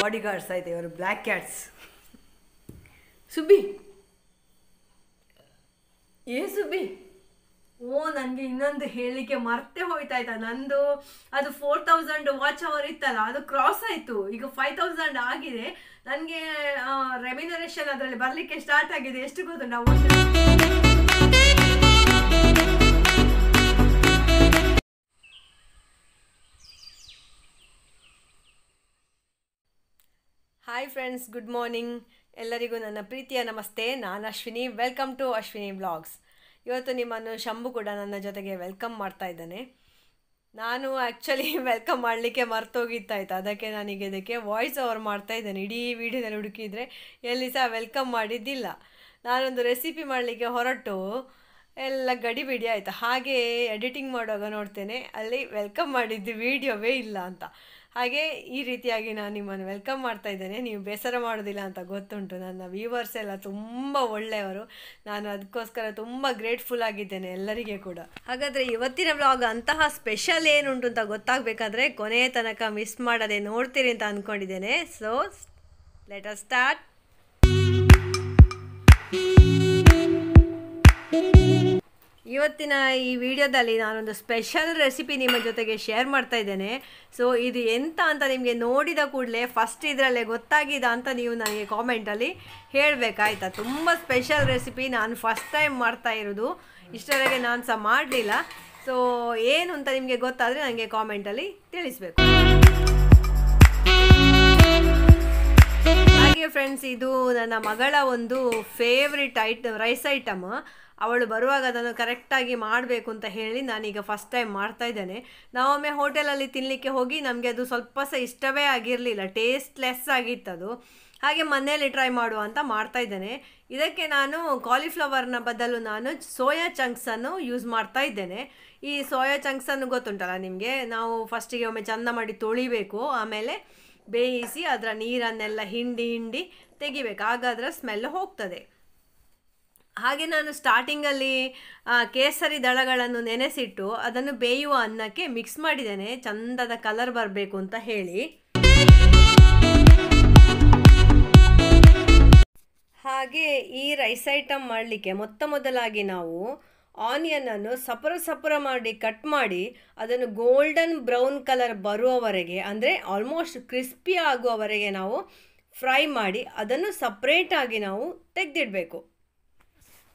Bodyguards ಆಯ್ತು ಇವರು, black cats. Subbi, Subbi, ನನಗೆ ಇನ್ನೊಂದು ಹೇಳಲಿಕ್ಕೆ ಮರ್ತೇ ಹೋಯ್ತಾಯ್ತಾ. ನಂದು ಅದು 4000 ವಾಚ್ ಅವರ್ ಇತ್ತಲ್ಲ, ಅದು ಕ್ರಾಸ್ ಆಯಿತು. ಈಗ 5000 ಆಗಿದೆ. ನನಗೆ ರೆಮ್ಯುನರೇಷನ್ ಅದರಲ್ಲಿ ಬರಲಿಕ್ಕೆ ಸ್ಟಾರ್ಟ್ ಆಗಿದೆ. ಎಷ್ಟು ಗೊತ್ತು ನಾವು ಹಾಯ್ ಫ್ರೆಂಡ್ಸ್, ಗುಡ್ ಮಾರ್ನಿಂಗ್. ಎಲ್ಲರಿಗೂ ನನ್ನ ಪ್ರೀತಿಯ ನಮಸ್ತೆ. ನಾನು Ashwini. Welcome to Ashwini blogs. ಇವತ್ತು ನಿಮ್ಮನ್ನು ಶಂಭು ಕೂಡ ನನ್ನ ಜೊತೆಗೆ ವೆಲ್ಕಮ್ ಮಾಡ್ತಾ ಇದ್ದಾನೆ. ನಾನು ಆ್ಯಕ್ಚುಲಿ ವೆಲ್ಕಮ್ ಮಾಡಲಿಕ್ಕೆ ಮರ್ತೋಗಿತ್ತಾಯ್ತು. ಅದಕ್ಕೆ ನಾನೀಗ ಇದಕ್ಕೆ ವಾಯ್ಸ್ ಓವರ್ ಮಾಡ್ತಾ ಇದ್ದೇನೆ. ಇಡೀ ವಿಡಿಯೋದಲ್ಲಿ ಹುಡುಕಿದರೆ ಎಲ್ಲಿ ಸಹ ವೆಲ್ಕಮ್ ಮಾಡಿದ್ದಿಲ್ಲ. ನಾನೊಂದು ರೆಸಿಪಿ ಮಾಡಲಿಕ್ಕೆ ಹೊರಟು ಎಲ್ಲ ಗಡಿಬಿಡಿ ಆಯಿತು. ಹಾಗೆ ಎಡಿಟಿಂಗ್ ಮಾಡುವಾಗ ನೋಡ್ತೇನೆ ಅಲ್ಲಿ ವೆಲ್ಕಮ್ ಮಾಡಿದ್ದು ವಿಡಿಯೋವೇ ಇಲ್ಲ ಅಂತ. ಹಾಗೆ ಈ ರೀತಿಯಾಗಿ ನಾನು ನಿಮ್ಮನ್ನು ವೆಲ್ಕಮ್ ಮಾಡ್ತಾ ಇದ್ದೇನೆ. ನೀವು ಬೇಸರ ಮಾಡೋದಿಲ್ಲ ಅಂತ ಗೊತ್ತುಂಟು. ನನ್ನ ವ್ಯೂವರ್ಸ್ ಎಲ್ಲ ತುಂಬ ಒಳ್ಳೆಯವರು. ನಾನು ಅದಕ್ಕೋಸ್ಕರ ತುಂಬ ಗ್ರೇಟ್ಫುಲ್ ಆಗಿದ್ದೇನೆ ಎಲ್ಲರಿಗೆ ಕೂಡ. ಹಾಗಾದರೆ ಇವತ್ತಿನ ವ್ಲಾಗ್ ಅಂತಹ ಸ್ಪೆಷಲ್ ಏನುಂಟು ಅಂತ ಗೊತ್ತಾಗಬೇಕಾದ್ರೆ ಕೊನೆಯ ತನಕ ಮಿಸ್ ಮಾಡದೆ ನೋಡ್ತೀರಿ ಅಂತ ಅಂದ್ಕೊಂಡಿದ್ದೇನೆ. So let us start. ಇವತ್ತಿನ ಈ ವಿಡಿಯೋದಲ್ಲಿ ನಾನೊಂದು ಸ್ಪೆಷಲ್ ರೆಸಿಪಿ ನಿಮ್ಮ ಜೊತೆಗೆ ಶೇರ್ ಮಾಡ್ತಾ ಇದ್ದೇನೆ. ಸೊ ಇದು ಎಂತ ಅಂತ ನಿಮಗೆ ನೋಡಿದ ಕೂಡಲೇ ಫಸ್ಟ್ ಇದರಲ್ಲೇ ಗೊತ್ತಾಗಿದೆ ಅಂತ ನೀವು ನನಗೆ ಕಾಮೆಂಟಲ್ಲಿ ಹೇಳಬೇಕಾಯ್ತಾ. ತುಂಬ ಸ್ಪೆಷಲ್ ರೆಸಿಪಿ, ನಾನು ಫಸ್ಟ್ ಟೈಮ್ ಮಾಡ್ತಾ ಇರೋದು. ಇಷ್ಟರವರೆಗೆ ನಾನು ಸಹ ಮಾಡಲಿಲ್ಲ. ಸೊ ಏನು ಅಂತ ನಿಮಗೆ ಗೊತ್ತಾದರೆ ನನಗೆ ಕಾಮೆಂಟಲ್ಲಿ ತಿಳಿಸ್ಬೇಕು. ಹಾಗೆ ಫ್ರೆಂಡ್ಸ್, ಇದು ನನ್ನ ಮಗಳ ಒಂದು ಫೇವ್ರೆಟ್ ರೈಸ್ ಐಟಮ್. ಅವಳು ಬರುವಾಗ ಅದನ್ನು ಕರೆಕ್ಟಾಗಿ ಮಾಡಬೇಕು ಅಂತ ಹೇಳಿ ನಾನೀಗ ಫಸ್ಟ್ ಟೈಮ್ ಮಾಡ್ತಾ ಇದ್ದೇನೆ. ನಾವೊಮ್ಮೆ ಹೋಟೆಲಲ್ಲಿ ತಿನ್ನಲಿಕ್ಕೆ ಹೋಗಿ ನಮಗೆ ಅದು ಸ್ವಲ್ಪ ಸಹ ಇಷ್ಟವೇ ಆಗಿರಲಿಲ್ಲ, ಟೇಸ್ಟ್ಲೆಸ್ ಆಗಿತ್ತದು. ಹಾಗೆ ಮನೆಯಲ್ಲಿ ಟ್ರೈ ಮಾಡುವ ಅಂತ ಮಾಡ್ತಾ ಇದ್ದೇನೆ. ಇದಕ್ಕೆ ನಾನು ಕಾಲಿಫ್ಲವರ್ನ ಬದಲು ನಾನು ಸೋಯಾ ಚಂಕ್ಸನ್ನು ಯೂಸ್ ಮಾಡ್ತಾ ಇದ್ದೇನೆ. ಈ ಸೋಯಾ ಚಂಕ್ಸನ್ನು ಗೊತ್ತುಂಟಲ್ಲ ನಿಮಗೆ, ನಾವು ಫಸ್ಟಿಗೆ ಒಮ್ಮೆ ಚೆಂದ ಮಾಡಿ ತೊಳಿಬೇಕು, ಆಮೇಲೆ ಬೇಯಿಸಿ ಅದರ ನೀರನ್ನೆಲ್ಲ ಹಿಂಡಿ ತೆಗಿಬೇಕು. ಆಗ ಅದರ ಸ್ಮೆಲ್ ಹೋಗ್ತದೆ. ಹಾಗೆ ನಾನು ಸ್ಟಾರ್ಟಿಂಗಲ್ಲಿ ಕೇಸರಿ ದಳಗಳನ್ನು ನೆನೆಸಿಟ್ಟು ಅದನ್ನು ಬೇಯುವ ಅನ್ನಕ್ಕೆ ಮಿಕ್ಸ್ ಮಾಡಿದ್ದೇನೆ, ಚಂದದ ಕಲರ್ ಬರಬೇಕು ಅಂತ ಹೇಳಿ. ಹಾಗೆ ಈ ರೈಸ್ ಐಟಮ್ ಮಾಡಲಿಕ್ಕೆ ಮೊದಲಾಗಿ ನಾವು ಆನಿಯನನ್ನು ಸಪರ ಮಾಡಿ ಕಟ್ ಮಾಡಿ ಅದನ್ನು ಗೋಲ್ಡನ್ ಬ್ರೌನ್ ಕಲರ್ ಬರುವವರೆಗೆ, ಅಂದರೆ ಆಲ್ಮೋಸ್ಟ್ ಕ್ರಿಸ್ಪಿ ಆಗುವವರೆಗೆ ನಾವು ಫ್ರೈ ಮಾಡಿ ಅದನ್ನು ಸಪ್ರೇಟಾಗಿ ನಾವು ತೆಗೆದಿಡಬೇಕು.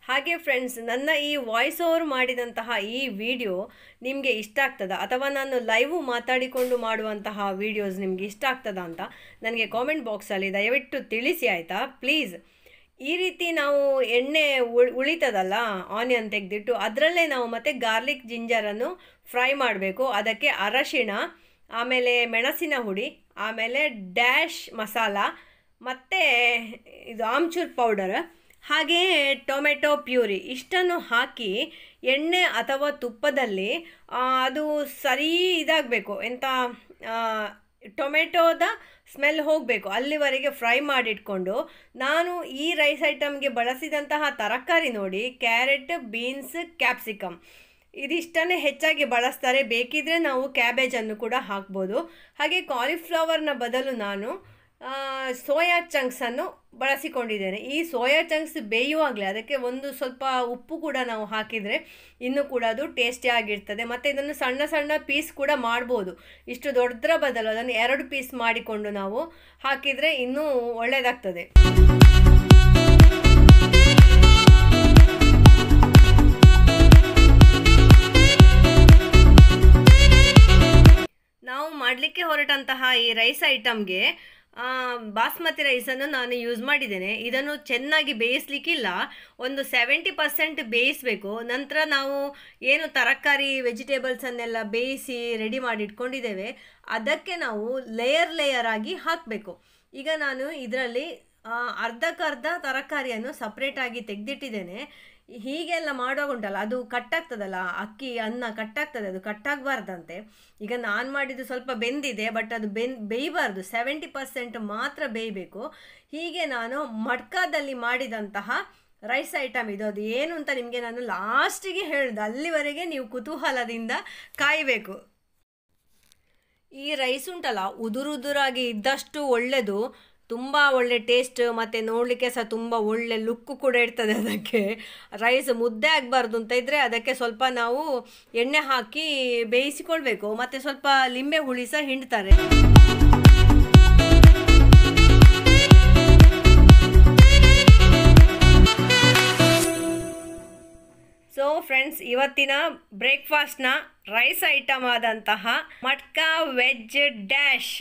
ಹಾಗೆ ಫ್ರೆಂಡ್ಸ್, ನನ್ನ ಈ ವಾಯ್ಸ್ ಓವರ್ ಮಾಡಿದಂತಹ ಈ ವಿಡಿಯೋ ನಿಮಗೆ ಇಷ್ಟ ಆಗ್ತದಾ, ಅಥವಾ ನಾನು ಲೈವ್ ಮಾತಾಡಿಕೊಂಡು ಮಾಡುವಂತಹ ವಿಡಿಯೋಸ್ ನಿಮಗೆ ಇಷ್ಟ ಆಗ್ತದಾ ಅಂತ ನನಗೆ ಕಾಮೆಂಟ್ ಬಾಕ್ಸಲ್ಲಿ ದಯವಿಟ್ಟು ತಿಳಿಸಿ ಆಯಿತಾ, ಪ್ಲೀಸ್. ಈ ರೀತಿ ನಾವು ಎಣ್ಣೆ ಉಳಿತದಲ್ಲ ಆನಿಯನ್ ತೆಗೆದಿಟ್ಟು, ಅದರಲ್ಲೇ ನಾವು ಮತ್ತೆ ಗಾರ್ಲಿಕ್ ಜಿಂಜರನ್ನು ಫ್ರೈ ಮಾಡಬೇಕು. ಅದಕ್ಕೆ ಅರಶಿಣ, ಆಮೇಲೆ ಮೆಣಸಿನ ಹುಡಿ, ಆಮೇಲೆ ಡ್ಯಾಶ್ ಮಸಾಲ, ಮತ್ತು ಇದು ಆಮ್ಚೂರ್ ಪೌಡರ್, ಹಾಗೆಯೇ ಟೊಮೆಟೊ ಪ್ಯೂರಿ ಇಷ್ಟನ್ನು ಹಾಕಿ ಎಣ್ಣೆ ಅಥವಾ ತುಪ್ಪದಲ್ಲಿ ಅದು ಸರಿ ಇದಾಗಬೇಕು, ಎಂಥ ಟೊಮೆಟೊದ ಸ್ಮೆಲ್ ಹೋಗಬೇಕು, ಅಲ್ಲಿವರೆಗೆ ಫ್ರೈ ಮಾಡಿಟ್ಕೊಂಡು, ನಾನು ಈ ರೈಸ್ ಐಟಮ್ಗೆ ಬಳಸಿದಂತಹ ತರಕಾರಿ ನೋಡಿ, ಕ್ಯಾರೆಟ್, ಬೀನ್ಸ್, ಕ್ಯಾಪ್ಸಿಕಮ್ ಇದಿಷ್ಟನ್ನೇ ಹೆಚ್ಚಾಗಿ ಬಳಸ್ತಾರೆ. ಬೇಕಿದ್ರೆ ನಾವು ಕ್ಯಾಬೇಜನ್ನು ಕೂಡ ಹಾಕ್ಬೋದು. ಹಾಗೆ ಕಾಲಿಫ್ಲವರ್ನ ಬದಲು ನಾನು ಸೋಯಾ ಚಂಕ್ಸನ್ನು ಬಳಸಿಕೊಂಡಿದ್ದೇನೆ. ಈ ಸೋಯಾ ಚಂಕ್ಸ್ ಬೇಯುವಾಗಲೇ ಅದಕ್ಕೆ ಒಂದು ಸ್ವಲ್ಪ ಉಪ್ಪು ಕೂಡ ನಾವು ಹಾಕಿದರೆ ಇನ್ನೂ ಕೂಡ ಅದು ಟೇಸ್ಟಿಯಾಗಿರ್ತದೆ. ಮತ್ತು ಇದನ್ನು ಸಣ್ಣ ಸಣ್ಣ ಪೀಸ್ ಕೂಡ ಮಾಡ್ಬೋದು. ಇಷ್ಟು ದೊಡ್ಡದರ ಬದಲು ಅದನ್ನು 2 ಪೀಸ್ ಮಾಡಿಕೊಂಡು ನಾವು ಹಾಕಿದರೆ ಇನ್ನೂ ಒಳ್ಳೆಯದಾಗ್ತದೆ. ನಾವು ಮಾಡಲಿಕ್ಕೆ ಹೊರಟಂತಹ ಈ ರೈಸ್ ಐಟಮ್ಗೆ ಬಾಸ್ಮತಿ ರೈಸನ್ನು ನಾನು ಯೂಸ್ ಮಾಡಿದ್ದೇನೆ. ಇದನ್ನು ಚೆನ್ನಾಗಿ ಬೇಯಿಸಲಿಕ್ಕಿಲ್ಲ, ಒಂದು 70% ಬೇಯಿಸಬೇಕು. ನಂತರ ನಾವು ಏನು ತರಕಾರಿ ವೆಜಿಟೇಬಲ್ಸನ್ನೆಲ್ಲ ಬೇಯಿಸಿ ರೆಡಿ ಮಾಡಿ ಇಟ್ಕೊಂಡಿದ್ದೇವೆ, ಅದಕ್ಕೆ ನಾವು ಲೇಯರ್ ಆಗಿ ಹಾಕಬೇಕು. ಈಗ ನಾನು ಇದರಲ್ಲಿ ಅರ್ಧಕ್ಕರ್ಧ ತರಕಾರಿಯನ್ನು ಸಪ್ರೇಟಾಗಿ ತೆಗೆದಿಟ್ಟಿದ್ದೇನೆ. ಹೀಗೆಲ್ಲ ಮಾಡುವಾಗ ಉಂಟಲ್ಲ, ಅದು ಕಟ್ಟಾಗ್ತದಲ್ಲ, ಅಕ್ಕಿ ಅನ್ನ ಕಟ್ಟಾಗ್ತದೆ, ಅದು ಕಟ್ಟಾಗಬಾರ್ದಂತೆ. ಈಗ ನಾನು ಮಾಡಿದ್ದು ಸ್ವಲ್ಪ ಬೆಂದಿದೆ, ಬಟ್ ಅದು ಬೇಯಬಾರ್ದು, 70% ಮಾತ್ರ ಬೇಯಬೇಕು. ಹೀಗೆ ನಾನು ಮಡ್ಕಾದಲ್ಲಿ ಮಾಡಿದಂತಹ ರೈಸ್ ಐಟಮ್ ಇದು. ಅದು ಏನು ಅಂತ ನಿಮಗೆ ನಾನು ಲಾಸ್ಟಿಗೆ ಹೇಳಿದೆ, ಅಲ್ಲಿವರೆಗೆ ನೀವು ಕುತೂಹಲದಿಂದ ಕಾಯಬೇಕು. ಈ ರೈಸ್ ಉಂಟಲ್ಲ, ಉದುರುದುರಾಗಿ ಇದ್ದಷ್ಟು ಒಳ್ಳೆಯದು, ತುಂಬ ಒಳ್ಳೆ ಟೇಸ್ಟ್, ಮತ್ತು ನೋಡಲಿಕ್ಕೆ ಸಹ ತುಂಬ ಒಳ್ಳೆ ಲುಕ್ಕು ಕೂಡ ಇರ್ತದೆ. ಅದಕ್ಕೆ ರೈಸ್ ಮುದ್ದೆ ಆಗಬಾರ್ದು ಅಂತ ಇದ್ದರೆ ಅದಕ್ಕೆ ಸ್ವಲ್ಪ ನಾವು ಎಣ್ಣೆ ಹಾಕಿ ಬೇಯಿಸಿಕೊಳ್ಬೇಕು, ಮತ್ತು ಸ್ವಲ್ಪ ಲಿಂಬೆ ಹುಳಿ ಸಹ ಹಿಂಡ್ತಾರೆ. ಸೊ ಫ್ರೆಂಡ್ಸ್, ಇವತ್ತಿನ ಬ್ರೇಕ್ಫಾಸ್ಟ್ನ ರೈಸ್ ಐಟಮ್ ಆದಂತಹ ಮಟ್ಕಾ ವೆಜ್ ಡ್ಯಾಶ್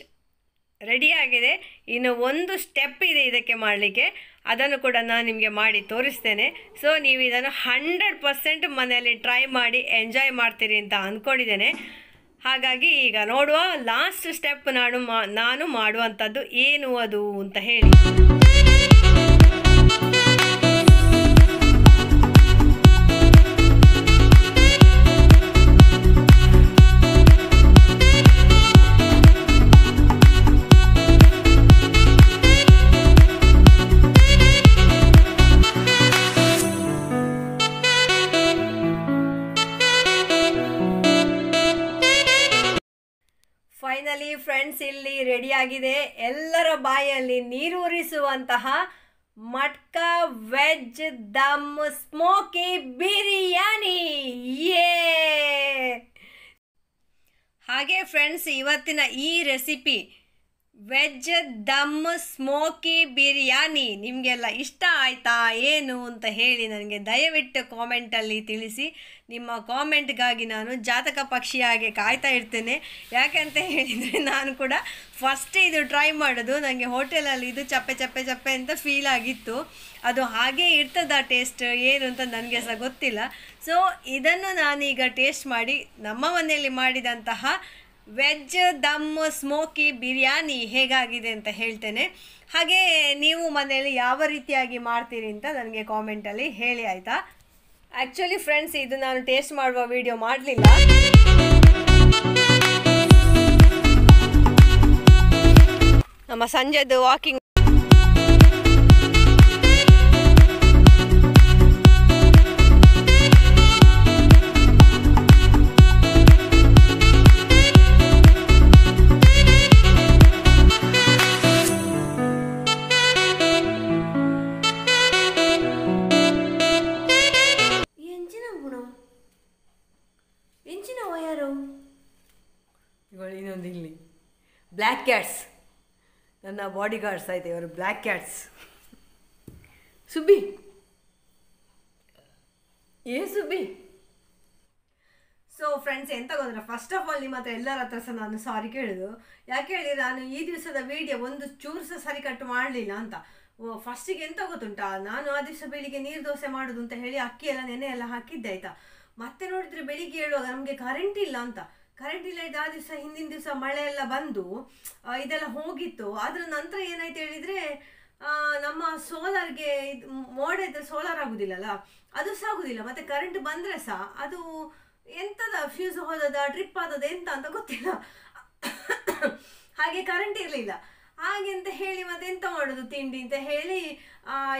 ರೆಡಿಯಾಗಿದೆ. ಇನ್ನು ಒಂದು ಸ್ಟೆಪ್ ಇದೆ ಇದಕ್ಕೆ ಮಾಡಲಿಕ್ಕೆ, ಅದನ್ನು ಕೂಡ ನಾನು ನಿಮಗೆ ಮಾಡಿ ತೋರಿಸ್ತೇನೆ. ಸೊ ನೀವು ಇದನ್ನು 100% ಮನೆಯಲ್ಲಿ ಟ್ರೈ ಮಾಡಿ ಎಂಜಾಯ್ ಮಾಡ್ತೀರಿ ಅಂತ ಅಂದ್ಕೊಂಡಿದ್ದೇನೆ. ಹಾಗಾಗಿ ಈಗ ನೋಡುವ ಲಾಸ್ಟ್ ಸ್ಟೆಪ್ ನಾನು ಮಾಡುವಂಥದ್ದು ಏನು ಅದು ಅಂತ ಹೇಳಿ. ಫೈನಲಿ ಫ್ರೆಂಡ್ಸ್, ಇಲ್ಲಿ ರೆಡಿಯಾಗಿದೆ ಎಲ್ಲರ ಬಾಯಲ್ಲಿ ನೀರೂರಿಸುವಂತಹ ಮಟ್ಕಾ ವೆಜ್ ದಮ್ ಸ್ಮೋಕಿ ಬಿರಿಯಾನಿ. ಹಾಗೆ ಫ್ರೆಂಡ್ಸ್, ಇವತ್ತಿನ ಈ ರೆಸಿಪಿ ವೆಜ್ ದಮ್ ಸ್ಮೋಕಿ ಬಿರಿಯಾನಿ ನಿಮಗೆಲ್ಲ ಇಷ್ಟ ಆಯಿತಾ ಏನು ಅಂತ ಹೇಳಿ ನನಗೆ ದಯವಿಟ್ಟು ಕಾಮೆಂಟಲ್ಲಿ ತಿಳಿಸಿ. ನಿಮ್ಮ ಕಾಮೆಂಟ್ಗಾಗಿ ನಾನು ಜಾತಕ ಪಕ್ಷಿಯಾಗಿ ಕಾಯ್ತಾ ಇರ್ತೇನೆ. ಯಾಕಂತ ಹೇಳಿದರೆ ನಾನು ಕೂಡ ಫಸ್ಟ್ ಇದು ಟ್ರೈ ಮಾಡೋದು. ನನಗೆ ಹೋಟೆಲಲ್ಲಿ ಇದು ಚಪ್ಪೆ ಚಪ್ಪೆ ಚಪ್ಪೆ ಅಂತ ಫೀಲ್ ಆಗಿತ್ತು. ಅದು ಹಾಗೇ ಇರ್ತದ ಟೇಸ್ಟ್ ಏನು ಅಂತ ನನಗೆ ಸಹ ಗೊತ್ತಿಲ್ಲ. ಸೊ ಇದನ್ನು ನಾನೀಗ ಟೇಸ್ಟ್ ಮಾಡಿ ನಮ್ಮ ಮನೆಯಲ್ಲಿ ಮಾಡಿದಂತಹ ವೆಜ್ ದಮ್ ಸ್ಮೋಕಿ ಬಿರಿಯಾನಿ ಹೇಗಾಗಿದೆ ಅಂತ ಹೇಳ್ತೇನೆ. ಹಾಗೆ ನೀವು ಮನೆಯಲ್ಲಿ ಯಾವ ರೀತಿಯಾಗಿ ಮಾಡ್ತೀರಿ ಅಂತ ನನಗೆ ಕಾಮೆಂಟಲ್ಲಿ ಹೇಳಿ, ಆಯಿತಾ? ಆ್ಯಕ್ಚುಲಿ ಫ್ರೆಂಡ್ಸ್, ಇದು ನಾನು ಟೇಸ್ಟ್ ಮಾಡುವ ವಿಡಿಯೋ ಮಾಡಲಿಲ್ಲ. ನಮ್ಮ ಸಂಜೆದು ವಾಕಿಂಗ್ ಇನ್ನೊಂದು ಇಲ್ಲಿ ಬ್ಲ್ಯಾಕ್ ಕ್ಯಾಟ್ಸ್, ನನ್ನ ಬಾಡಿ ಗಾರ್ಡ್ಸ್ ಆಯ್ತು ಇವರು black cats. Subbi Subbi. So friends, ಎಂತ ಗೊತ್ತಿಲ್ಲ, ಫಸ್ಟ್ ಆಫ್ ಆಲ್ ನಿಮ್ಮ ಹತ್ರ ಎಲ್ಲರ ಹತ್ರ ಸಹ ನಾನು ಸಾರಿ ಕೇಳೋದು. ಯಾಕೆ ಹೇಳಿ, ನಾನು ಈ ದಿವಸದ ವಿಡಿಯೋ ಒಂದು ಚೂರು ಸಹ ಸರಿ ಕಟ್ಟು ಮಾಡಲಿಲ್ಲ ಅಂತ. ಫಸ್ಟಿಗೆ ಎಂತ ಗೊತ್ತುಂಟಾ, ನಾನು ಆ ದಿವಸ ಬೆಳಿಗ್ಗೆ ನೀರು ದೋಸೆ ಮಾಡೋದು ಅಂತ ಹೇಳಿ ಅಕ್ಕಿ ಎಲ್ಲ ನೆನೆ ಎಲ್ಲ ಹಾಕಿದ್ದೆ, ಆಯಿತಾ. ಮತ್ತೆ ನೋಡಿದ್ರೆ ಬೆಳಿಗ್ಗೆ ಹೇಳುವಾಗ ನಮಗೆ ಕರೆಂಟ್ ಇಲ್ಲ ಅಂತ. ಕರೆಂಟ್ ಇಲ್ಲ ಇದ್ದು ಆ ದಿವಸ, ಹಿಂದಿನ ದಿವಸ ಮಳೆ ಎಲ್ಲ ಬಂದು ಇದೆಲ್ಲ ಹೋಗಿತ್ತು. ಅದರ ನಂತರ ಏನಾಯ್ತು ಹೇಳಿದರೆ, ನಮ್ಮ ಸೋಲಾರ್ಗೆ ಇದು ಮೋಡ ಇದ್ದರೆ ಸೋಲಾರ್ ಆಗೋದಿಲ್ಲಲ್ಲ, ಅದು ಸಹ ಆಗೋದಿಲ್ಲ. ಮತ್ತು ಕರೆಂಟ್ ಬಂದರೆ ಸಹ ಅದು ಎಂಥದ ಫ್ಯೂಸ್ ಹೋದದ ಟ್ರಿಪ್ ಆದದ ಎಂತ ಅಂತ ಗೊತ್ತಿಲ್ಲ. ಹಾಗೆ ಕರೆಂಟ್ ಇರಲಿಲ್ಲ. ಹಾಗೆ ಅಂತ ಹೇಳಿ ಮತ್ತೆ ಎಂತ ಮಾಡೋದು ತಿಂಡಿ ಅಂತ ಹೇಳಿ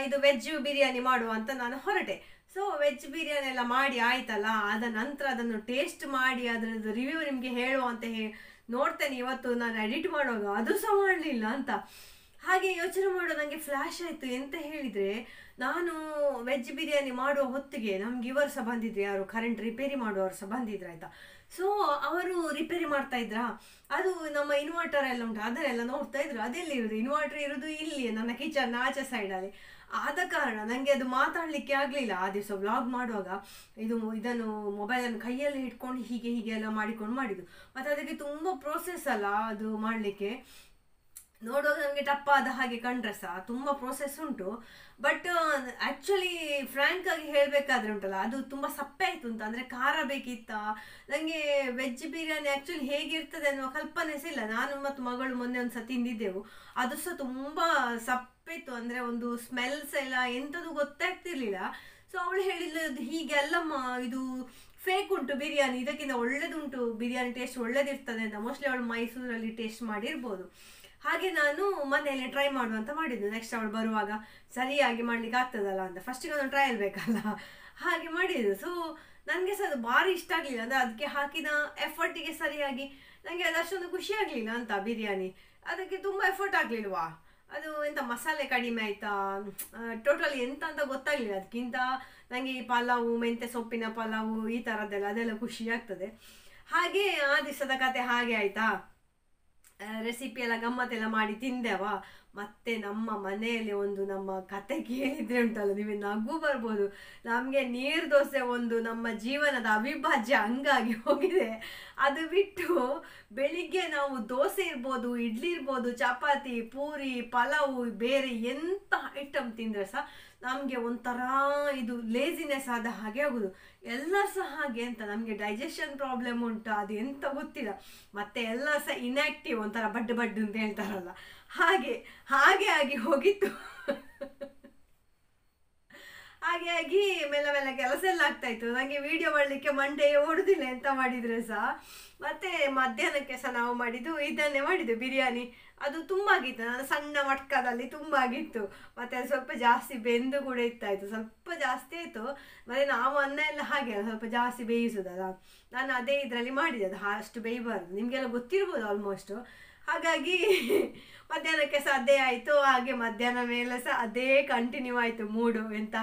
ಇದು ವೆಜ್ ಬಿರಿಯಾನಿ ಮಾಡುವ ಅಂತ ನಾನು ಹೊರಟೆ. ಸೊ ವೆಜ್ ಬಿರಿಯಾನಿ ಎಲ್ಲ ಮಾಡಿ ಆಯ್ತಲ್ಲ, ಅದ ನಂತರ ಅದನ್ನು ಟೇಸ್ಟ್ ಮಾಡಿ ಅದರದ್ದು ರಿವ್ಯೂ ನಿಮಗೆ ಹೇಳುವ ಅಂತ ನೋಡ್ತೇನೆ. ಇವತ್ತು ನಾನು ಎಡಿಟ್ ಮಾಡುವಾಗ ಅದು ಸಹ ಮಾಡಲಿಲ್ಲ ಅಂತ. ಹಾಗೆ ಯೋಚನೆ ಮಾಡೋ ನನಗೆ ಫ್ಲ್ಯಾಶ್ ಆಯಿತು. ಎಂತ ಹೇಳಿದರೆ, ನಾನು ವೆಜ್ ಬಿರಿಯಾನಿ ಮಾಡುವ ಹೊತ್ತಿಗೆ ನಮ್ಗೆ ಇವರು ಸಹ ಬಂದಿದ್ರು, ಯಾರು ಕರೆಂಟ್ ರಿಪೇರಿ ಮಾಡುವವರು ಸಹ ಬಂದಿದ್ರು, ಆಯಿತಾ. ಸೊ ಅವರು ರಿಪೇರಿ ಮಾಡ್ತಾ ಇದ್ರಾ, ಅದು ನಮ್ಮ ಇನ್ವರ್ಟರ್ ಎಲ್ಲ ಉಂಟು ಅದನ್ನೆಲ್ಲ ನೋಡ್ತಾ ಇದ್ರು. ಅದೆಲ್ಲಿ ಇರೋದು, ಇನ್ವರ್ಟರ್ ಇರೋದು ಇಲ್ಲಿ ನನ್ನ ಕಿಚನ್ ಆಚೆ ಸೈಡಲ್ಲಿ. ಆದ ಕಾರಣ ನನಗೆ ಅದು ಮಾತಾಡಲಿಕ್ಕೆ ಆಗಲಿಲ್ಲ ಆ ದಿವಸ ವ್ಲಾಗ್ ಮಾಡುವಾಗ. ಇದನ್ನು ಮೊಬೈಲನ್ನು ಕೈಯಲ್ಲಿ ಇಟ್ಕೊಂಡು ಹೀಗೆ ಹೀಗೆ ಎಲ್ಲ ಮಾಡಿಕೊಂಡು ಮಾಡಿದ್ದು. ಮತ್ತು ಅದಕ್ಕೆ ತುಂಬ ಪ್ರೋಸೆಸ್ ಅಲ್ಲ ಅದು ಮಾಡಲಿಕ್ಕೆ. ನೋಡುವಾಗ ನಮಗೆ ಟಪ್ಪಾದ ಹಾಗೆ ಕಂಡ್ರೆ ಸಹ ತುಂಬ ಪ್ರೋಸೆಸ್ ಉಂಟು. ಬಟ್ ಆ್ಯಕ್ಚುಲಿ ಫ್ರ್ಯಾಂಕ್ ಆಗಿ ಹೇಳಬೇಕಾದ್ರೆ ಉಂಟಲ್ಲ, ಅದು ತುಂಬ ಸಪ್ಪೆ ಆಯಿತು ಅಂತ. ಅಂದರೆ ಖಾರ ಬೇಕಿತ್ತ ನನಗೆ. ವೆಜ್ ಬಿರಿಯಾನಿ ಆ್ಯಕ್ಚುಲಿ ಹೇಗಿರ್ತದೆ ಅನ್ನುವ ಕಲ್ಪನೆ ಸಹ ಇಲ್ಲ. ನಾನು ಮತ್ತು ಮಗಳು ಮೊನ್ನೆ ಒಂದು ಸಹ ತಿಂದಿದ್ದೆವು, ಅದು ಸಹ ತುಂಬ ಸಪ್ಪೆತ್ತು. ಅಂದರೆ ಒಂದು ಸ್ಮೆಲ್ಸ್ ಎಲ್ಲ ಎಂಥದ್ದು ಗೊತ್ತಾಗ್ತಿರ್ಲಿಲ್ಲ. ಸೊ ಅವಳು ಹೇಳಿದ್ಲು, ಅದು ಹೀಗೆಲ್ಲಮ್ಮ ಇದು ಫೇಕ್ ಉಂಟು ಬಿರಿಯಾನಿ, ಇದಕ್ಕಿಂತ ಒಳ್ಳೇದುಂಟು ಬಿರಿಯಾನಿ, ಟೇಸ್ಟ್ ಒಳ್ಳೇದಿರ್ತದೆ ಅಂತ. ಮೋಸ್ಟ್ಲಿ ಅವಳು ಮೈಸೂರಲ್ಲಿ ಟೇಸ್ಟ್ ಮಾಡಿರ್ಬೋದು. ಹಾಗೆ ನಾನು ಮನೆಯಲ್ಲಿ ಟ್ರೈ ಮಾಡುವಂತ ಮಾಡಿದ್ದು. ನೆಕ್ಸ್ಟ್ ಅವಳು ಬರುವಾಗ ಸರಿಯಾಗಿ ಮಾಡ್ಲಿಕ್ಕೆ ಆಗ್ತದಲ್ಲ ಅಂತ ಫಸ್ಟಿಗೆ ಒಂದು ಟ್ರಯಲ್ ಬೇಕಲ್ಲ, ಹಾಗೆ ಮಾಡಿದ್ದು. ಸೊ ನನಗೆ ಸಹ ಅದು ಭಾರಿ ಇಷ್ಟ ಆಗಲಿಲ್ಲ. ಅಂದರೆ ಅದಕ್ಕೆ ಹಾಕಿದ ಎಫರ್ಟಿಗೆ ಸರಿಯಾಗಿ ನನಗೆ ಅದಷ್ಟೊಂದು ಖುಷಿ ಆಗಲಿಲ್ಲ ಅಂತ. ಬಿರಿಯಾನಿ ಅದಕ್ಕೆ ತುಂಬ ಎಫರ್ಟ್ ಆಗಲಿಲ್ವಾ, ಅದು ಎಂತ ಮಸಾಲೆ ಕಡಿಮೆ ಆಯಿತಾ, ಟೋಟಲಿ ಎಂತ ಅಂತ ಗೊತ್ತಾಗಲಿಲ್ಲ. ಅದಕ್ಕಿಂತ ನನಗೆ ಈ ಪಲಾವು, ಮೆಂತ್ಯ ಸೊಪ್ಪಿನ ಪಲಾವು ಈ ಥರದ್ದೆಲ್ಲ ಅದೆಲ್ಲ ಖುಷಿ ಆಗ್ತದೆ. ಹಾಗೆ ಆ ದಿವಸದ ಕತೆ ಹಾಗೆ ಆಯಿತಾ. ರೆಸಿಪಿ ಎಲ್ಲ ಗಮ್ಮತ್ತೆಲ್ಲ ಮಾಡಿ ತಿಂದೆವ. ಮತ್ತೆ ನಮ್ಮ ಮನೆಯಲ್ಲಿ ಒಂದು ನಮ್ಮ ಕತೆ ಕೇಳಿದ್ರೆ ಉಂಟಲ್ಲ, ನಿಮಗೆ ನಗು ಬರ್ಬೋದು. ನಮಗೆ ನೀರು ದೋಸೆ ಒಂದು ನಮ್ಮ ಜೀವನದ ಅವಿಭಾಜ್ಯ ಅಂಗಾಗಿ ಹೋಗಿದೆ. ಅದು ಬಿಟ್ಟು ಬೆಳಿಗ್ಗೆ ನಾವು ದೋಸೆ ಇರ್ಬೋದು, ಇಡ್ಲಿ ಇರ್ಬೋದು, ಚಪಾತಿ, ಪೂರಿ, ಪಲಾವು, ಬೇರೆ ಎಂಥ ಐಟಮ್ ತಿಂದರೆ ಸಹ ನಮಗೆ ಒಂಥರ ಇದು ಲೇಜಿನೆಸ್ ಆದ ಹಾಗೆ ಆಗೋದು. ಎಲ್ಲ ಸಹ ಹಾಗೆ ಅಂತ. ನಮಗೆ ಡೈಜೆಷನ್ ಪ್ರಾಬ್ಲಮ್ ಉಂಟು, ಅದು ಎಂತ ಗೊತ್ತಿಲ್ಲ. ಮತ್ತೆ ಎಲ್ಲ ಸಹ ಇನ್ಯಾಕ್ಟಿವ್, ಒಂಥರ ಬಡ್ಡು ಬಡ್ಡು ಅಂತ ಹೇಳ್ತಾರಲ್ಲ ಹಾಗೆ ಹಾಗೆ ಆಗಿ ಹೋಗಿತ್ತು. ಹಾಗಾಗಿ ಮೆಲ್ಲ ಮೆಲ್ಲ ಕೆಲಸ ಎಲ್ಲ ಆಗ್ತಾ ಇತ್ತು. ನನಗೆ ವಿಡಿಯೋ ಮಾಡಲಿಕ್ಕೆ ಮಂಡೇ ಓಡುದಿಲ್ಲ ಎಂತ ಮಾಡಿದ್ರೆ ಸಹ. ಮತ್ತೆ ಮಧ್ಯಾಹ್ನಕ್ಕೆ ಸಹ ನಾವು ಮಾಡಿದ್ದು ಇದನ್ನೇ ಮಾಡಿದ್ದು, ಬಿರಿಯಾನಿ. ಅದು ತುಂಬ ಆಗಿತ್ತು, ನಾನು ಸಣ್ಣ ಮಟ್ಕದಲ್ಲಿ ತುಂಬ ಆಗಿತ್ತು. ಮತ್ತೆ ಅದು ಸ್ವಲ್ಪ ಜಾಸ್ತಿ ಬೆಂದು ಕೂಡ ಇತ್ತಾಯಿತು, ಸ್ವಲ್ಪ ಜಾಸ್ತಿ ಆಯಿತು. ಮತ್ತು ನಾವು ಅನ್ನ ಎಲ್ಲ ಹಾಗೆ ಸ್ವಲ್ಪ ಜಾಸ್ತಿ ಬೇಯಿಸೋದಲ್ಲ, ನಾನು ಅದೇ ಇದರಲ್ಲಿ ಮಾಡಿದೆ. ಅದು ಅಷ್ಟು ಬೇಯಬಾರ್ದು, ನಿಮಗೆಲ್ಲ ಗೊತ್ತಿರ್ಬೋದು ಆಲ್ಮೋಸ್ಟು. ಹಾಗಾಗಿ ಮಧ್ಯಾಹ್ನಕ್ಕೆ ಸಹ ಅದೇ ಆಯಿತು. ಹಾಗೆ ಮಧ್ಯಾಹ್ನ ಮೇಲೆ ಸಹ ಅದೇ ಕಂಟಿನ್ಯೂ ಆಯಿತು ಮೂಡು, ಎಂತ